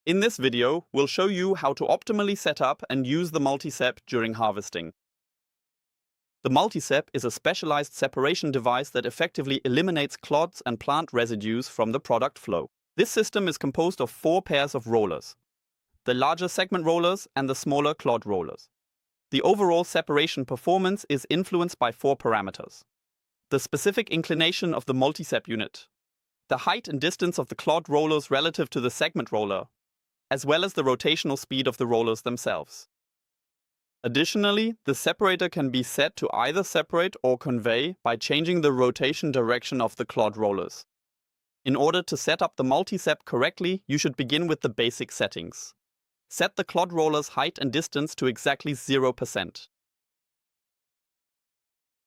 In this video, we'll show you how to optimally set up and use the MultiSep during harvesting. The MultiSep is a specialized separation device that effectively eliminates clods and plant residues from the product flow. This system is composed of 4 pairs of rollers: the larger segment rollers and the smaller clod rollers. The overall separation performance is influenced by 4 parameters: the specific inclination of the MultiSep unit, the height and distance of the clod rollers relative to the segment roller, as well as the rotational speed of the rollers themselves. Additionally, the separator can be set to either separate or convey by changing the rotation direction of the clod rollers. In order to set up the MultiSep correctly, you should begin with the basic settings. Set the clod roller's height and distance to exactly 0%.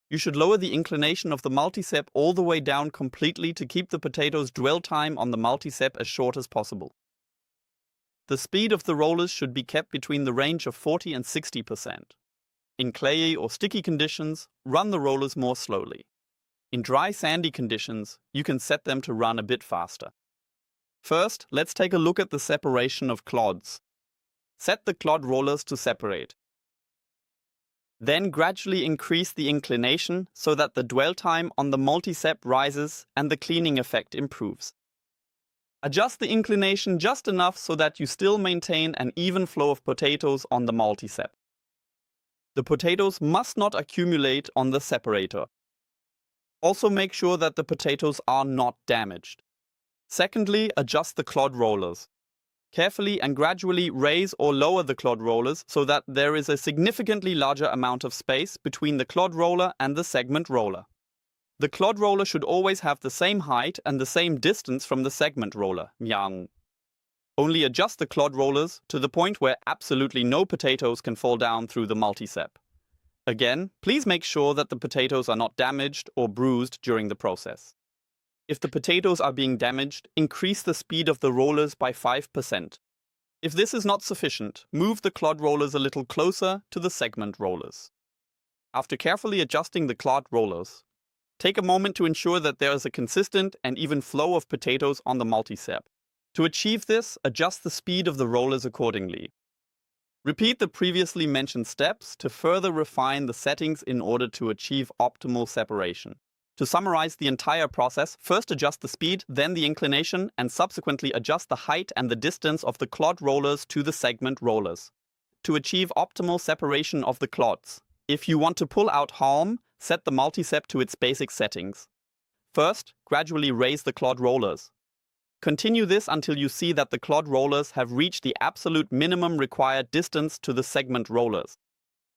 You should lower the inclination of the MultiSep all the way down completely to keep the potatoes' dwell time on the MultiSep as short as possible. The speed of the rollers should be kept between the range of 40 and 60%. In clayey or sticky conditions, run the rollers more slowly. In dry, sandy conditions, you can set them to run a bit faster. First, let's take a look at the separation of clods. Set the clod rollers to separate. Then gradually increase the inclination so that the dwell time on the MultiSep rises and the cleaning effect improves. Adjust the inclination just enough so that you still maintain an even flow of potatoes on the MultiSep. The potatoes must not accumulate on the separator. Also make sure that the potatoes are not damaged. Secondly, adjust the clod rollers. Carefully and gradually raise or lower the clod rollers so that there is a significantly larger amount of space between the clod roller and the segment roller. The clod roller should always have the same height and the same distance from the segment roller. Only adjust the clod rollers to the point where absolutely no potatoes can fall down through the MultiSep. Again, please make sure that the potatoes are not damaged or bruised during the process. If the potatoes are being damaged, increase the speed of the rollers by 5%. If this is not sufficient, move the clod rollers a little closer to the segment rollers. After carefully adjusting the clod rollers, take a moment to ensure that there is a consistent and even flow of potatoes on the MultiSep. To achieve this, adjust the speed of the rollers accordingly. Repeat the previously mentioned steps to further refine the settings in order to achieve optimal separation. To summarize the entire process, first adjust the speed, then the inclination, and subsequently adjust the height and the distance of the clod rollers to the segment rollers. To achieve optimal separation of the clods, if you want to pull out haulm, set the MultiSep to its basic settings. First, gradually raise the clod rollers. Continue this until you see that the clod rollers have reached the absolute minimum required distance to the segment rollers.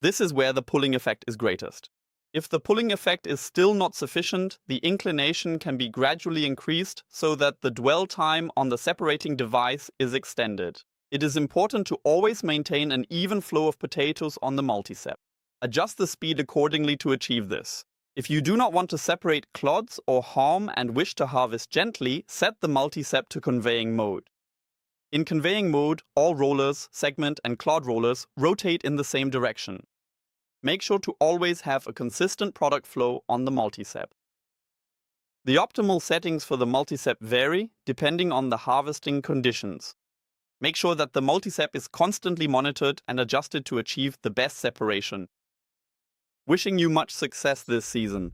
This is where the pulling effect is greatest. If the pulling effect is still not sufficient, the inclination can be gradually increased so that the dwell time on the separating device is extended. It is important to always maintain an even flow of potatoes on the MultiSep. Adjust the speed accordingly to achieve this. If you do not want to separate clods or haulm and wish to harvest gently, set the MultiSep to conveying mode. In conveying mode, all rollers, segment and clod rollers rotate in the same direction. Make sure to always have a consistent product flow on the MultiSep. The optimal settings for the MultiSep vary depending on the harvesting conditions. Make sure that the MultiSep is constantly monitored and adjusted to achieve the best separation. Wishing you much success this season.